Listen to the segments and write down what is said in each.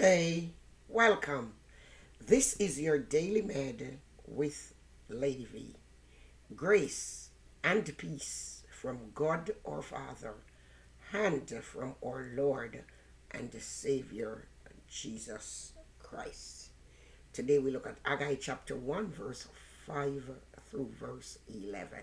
day. Welcome. This is your Daily Med with Lady V. Grace and peace from God our Father and from our Lord and Savior Jesus Christ. Today we look at Haggai chapter 1 verse 5 through verse 11.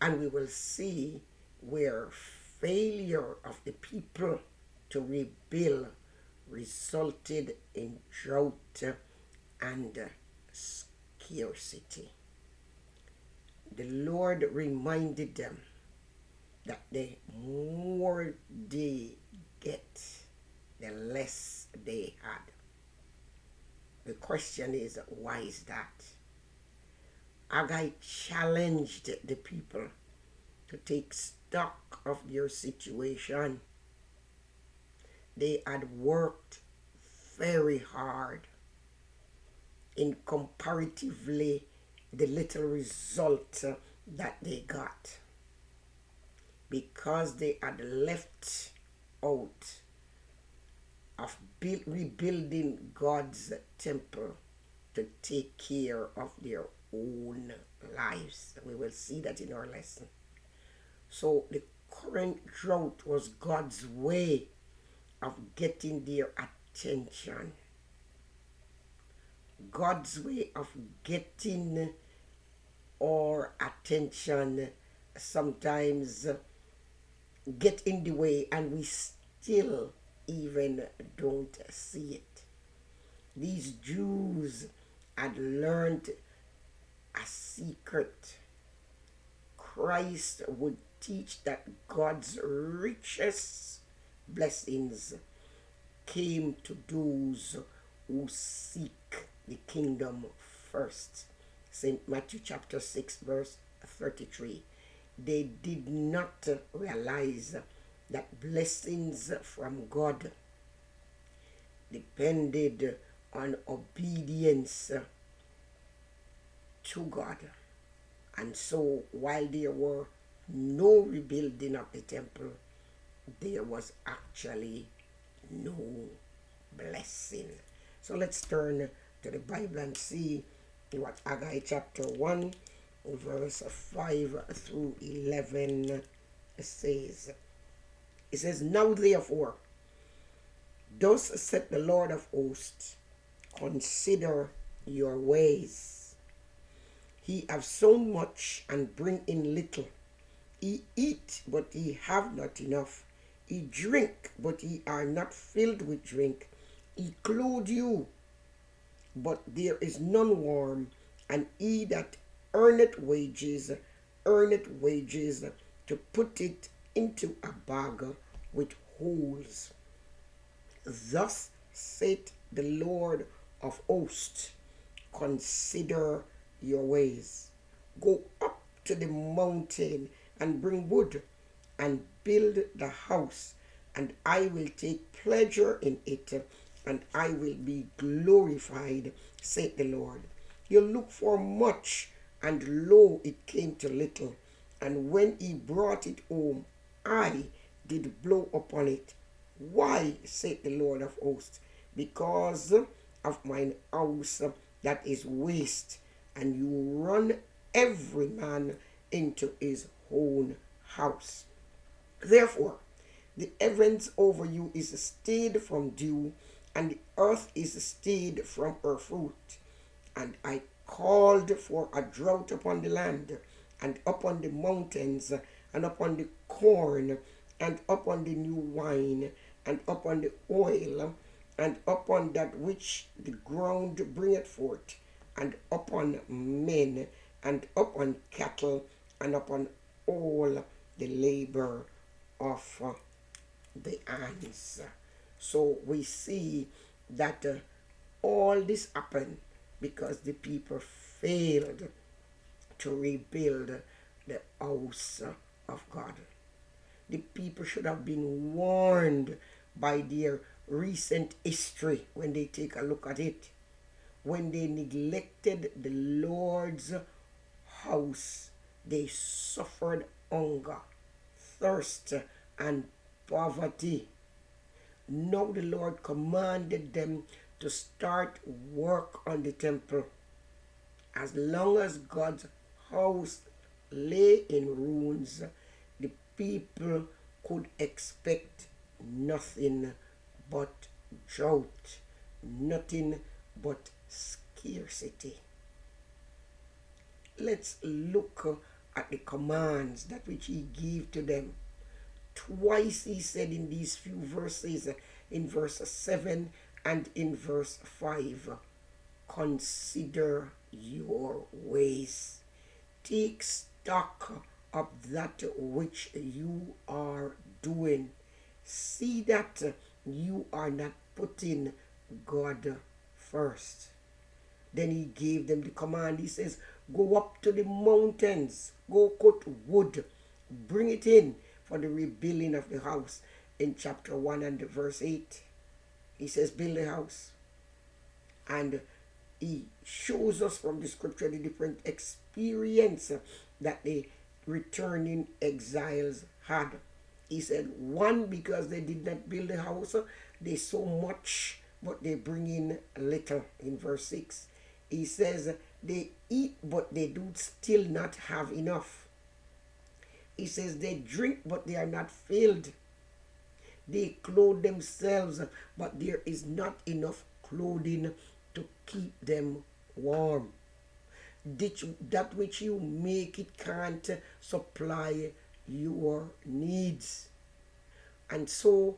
And we will see where failure of the people to rebuild resulted in drought and scarcity. The Lord reminded them that the more they get, the less they had. The question is, why is that? Haggai challenged the people to take stock of their situation. They had worked very hard in comparatively the little result that they got, because they had left out of rebuilding God's temple to take care of their own lives. We will see that in our lesson. So the current drought was God's way of getting their attention. God's way of getting our attention sometimes get in the way, and we still even don't see it. These Jews had learned a secret. Christ would teach that God's richest blessings came to those who seek the kingdom first. St. Matthew chapter 6 verse 33. They did not realize that blessings from God depended on obedience to God. And so while there were no rebuilding of the temple, there was actually no blessing. So let's turn to the Bible and see what Haggai chapter 1 verse 5 through 11 says. It says, "Now therefore, thus saith the Lord of hosts, consider your ways. He have sown much and bring in little. Ye eat, but ye have not enough. Ye drink, but ye are not filled with drink. He clothe you, but there is none warm, and he that earneth wages to put it into a bag with holes. Thus saith the Lord of hosts, consider your ways. Go up to the mountain and bring wood and build the house, and I will take pleasure in it, and I will be glorified, saith the Lord. You look for much, and lo, it came to little. And when he brought it home, I did blow upon it. Why, saith the Lord of hosts? Because of mine house that is waste, and you run every man into his own house. Therefore, the heavens over you is stayed from dew, and the earth is stayed from her fruit. And I called for a drought upon the land, and upon the mountains, and upon the corn, and upon the new wine, and upon the oil, and upon that which the ground bringeth forth, and upon men, and upon cattle, and upon all the labor of the hands." So we see that all this happened because the people failed to rebuild the house of God. The people should have been warned by their recent history when they take a look at it. When they neglected the Lord's house, they suffered hunger, thirst, and poverty. Now the Lord commanded them to start work on the temple. As long as God's house lay in ruins, the people could expect nothing but drought, nothing but scarcity. Let's look at the commands that which he gave to them. Twice he said in these few verses, in verse 7 and in verse 5, consider your ways. Take stock of that which you are doing. See that you are not putting God first. Then he gave them the command. He says, go up to the mountains, go cut wood, bring it in for the rebuilding of the house. In chapter 1 and verse 8, he says, build the house. And he shows us from the scripture the different experience that the returning exiles had. He said, one, because they did not build the house, they sow much, but they bring in little. In verse 6, he says, they eat, but they do still not have enough. He says, they drink, but they are not filled. They clothe themselves, but there is not enough clothing to keep them warm. That which you make, it can't supply your needs. And so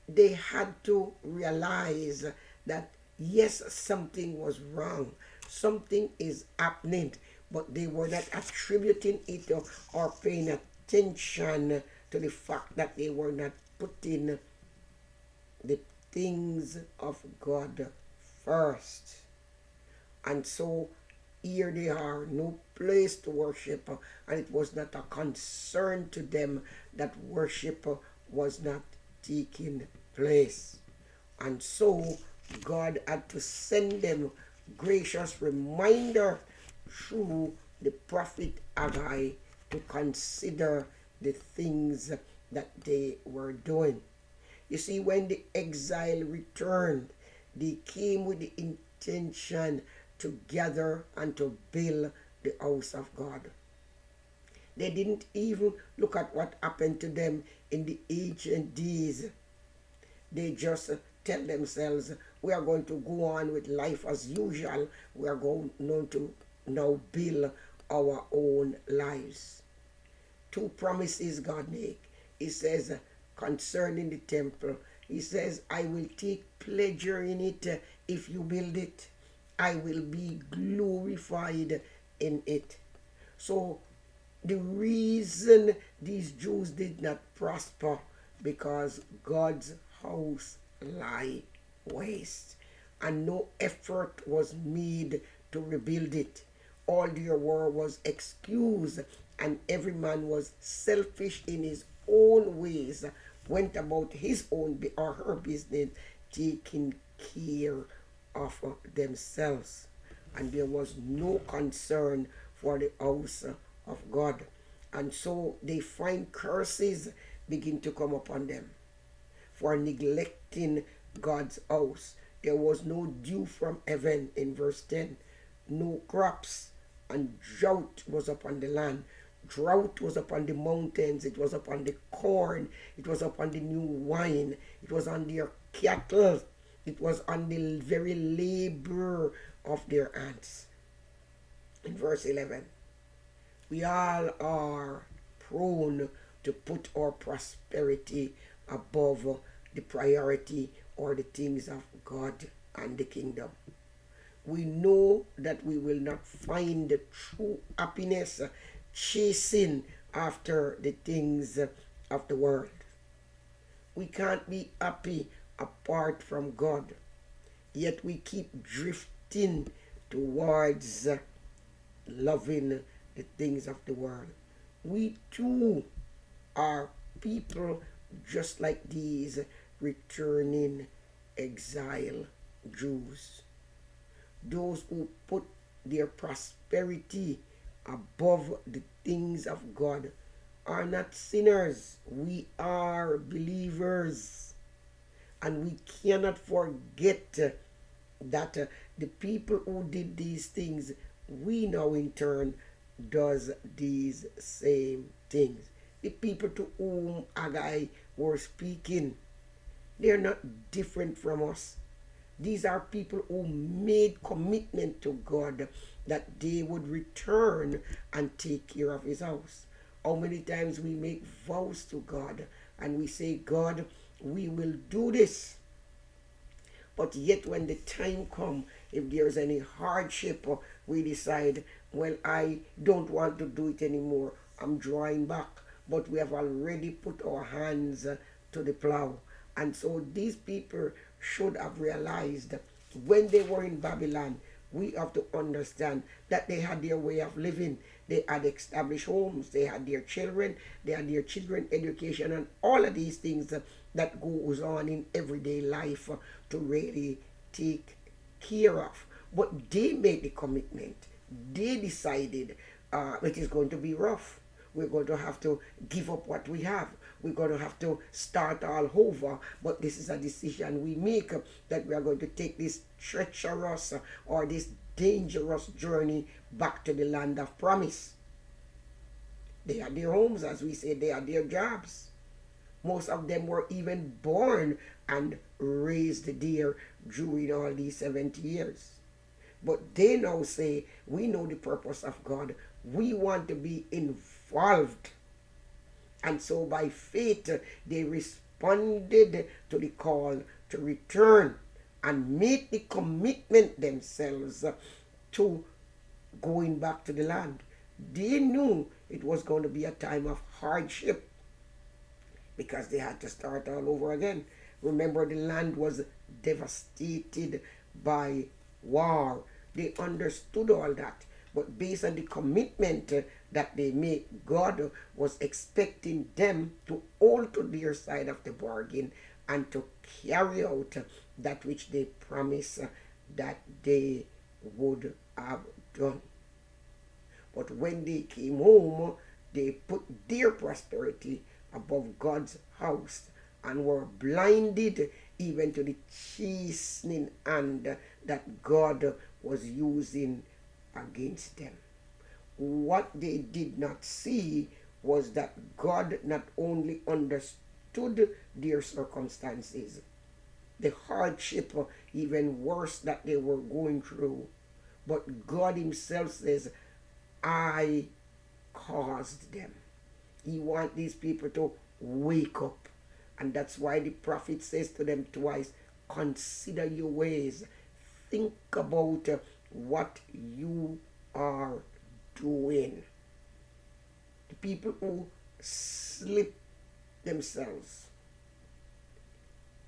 they had to realize that yes, something was wrong, something is happening, but they were not attributing it or paying attention to the fact that they were not putting the things of God first. And so here they are, no place to worship, and it was not a concern to them that worship was not taking place. And so God had to send them gracious reminder through the prophet Haggai to consider the things that they were doing. You see, when the exile returned, they came with the intention to gather and to build the house of God. They didn't even look at what happened to them in the ancient days. They just tell themselves, we are going to go on with life as usual. We are going to now build our own lives. Two promises God make. He says concerning the temple, he says, I will take pleasure in it if you build it. I will be glorified in it. So the reason these Jews did not prosper, because God's house lay waste and no effort was made to rebuild it. All there were was excuse, and every man was selfish in his own ways, went about his own or her business, taking care of themselves, and there was no concern for the house of God. And so they find curses begin to come upon them for neglecting God's house. There was no dew from heaven in verse 10, no crops, and drought was upon the land. Drought was upon the mountains, it was upon the corn, it was upon the new wine, it was on their cattle, it was on the very labor of their hands. In verse 11, we all are prone to put our prosperity above the priority or the things of God and the kingdom. We know that we will not find the true happiness chasing after the things of the world. We can't be happy apart from God, yet we keep drifting towards loving the things of the world. We too are people just like these returning exile Jews. Those who put their prosperity above the things of God are not sinners. We are believers. And we cannot forget that the people who did these things, we now in turn does these same things. The people to whom Agai were speaking, they're not different from us. These are people who made commitment to God that they would return and take care of his house. How many times we make vows to God and we say, God, we will do this. But yet when the time comes, if there's any hardship, we decide, well, I don't want to do it anymore. I'm drawing back. But we have already put our hands to the plow. And so these people should have realized when they were in Babylon, we have to understand that they had their way of living. They had established homes, they had their children, they had their children education, and all of these things that goes on in everyday life to really take care of. But they made the commitment. They decided it is going to be rough. We're going to have to give up what we have. We're going to have to start all over. But this is a decision we make that we are going to take this treacherous or this dangerous journey back to the land of promise. They had their homes, as we say, they had their jobs. Most of them were even born and raised there during all these 70 years. But they now say, we know the purpose of God. We want to be involved. And so by faith, they responded to the call to return and make the commitment themselves to going back to the land. They knew it was going to be a time of hardship because they had to start all over again. Remember, the land was devastated by war. They understood all that. But based on the commitment that they made, God was expecting them to hold to their side of the bargain and to carry out that which they promised that they would have done. But when they came home, they put their prosperity above God's house and were blinded even to the chastening hand that God was using against them. What they did not see was that God not only understood their circumstances, the hardship, even worse, that they were going through, but God himself says, I caused them. He wants these people to wake up. And that's why the prophet says to them twice, consider your ways. Think about what you are doing. The people who slip themselves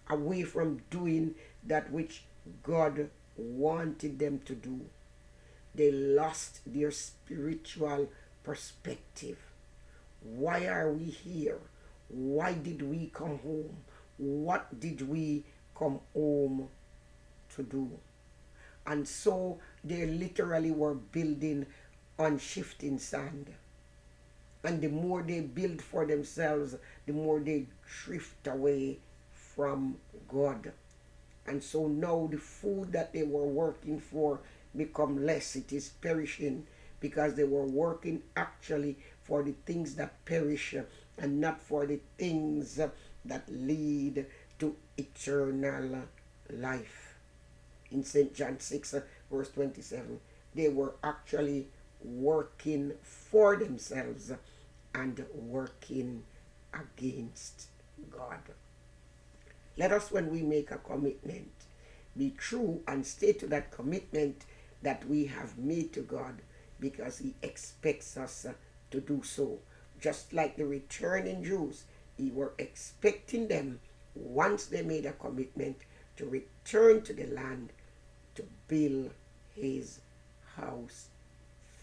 away from doing that which God wanted them to do, they lost their spiritual perspective. Why are we here? Why did we come home? What did we come home to do? And so they literally were building on shifting sand. And the more they build for themselves, the more they drift away from God. And so now the food that they were working for become less. It is perishing because they were working actually for the things that perish and not for the things that lead to eternal life. In St. John 6, verse 27, they were actually working for themselves and working against God. Let us, when we make a commitment, be true and stay to that commitment that we have made to God, because he expects us to do so. Just like the returning Jews, he were expecting them, once they made a commitment, to return to the land to build his house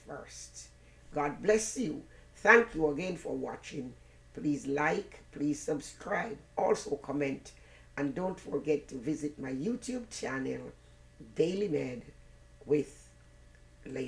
first. God bless you. Thank you again for watching. Please like, please subscribe, also comment, and don't forget to visit my YouTube channel, Daily Med with Lady.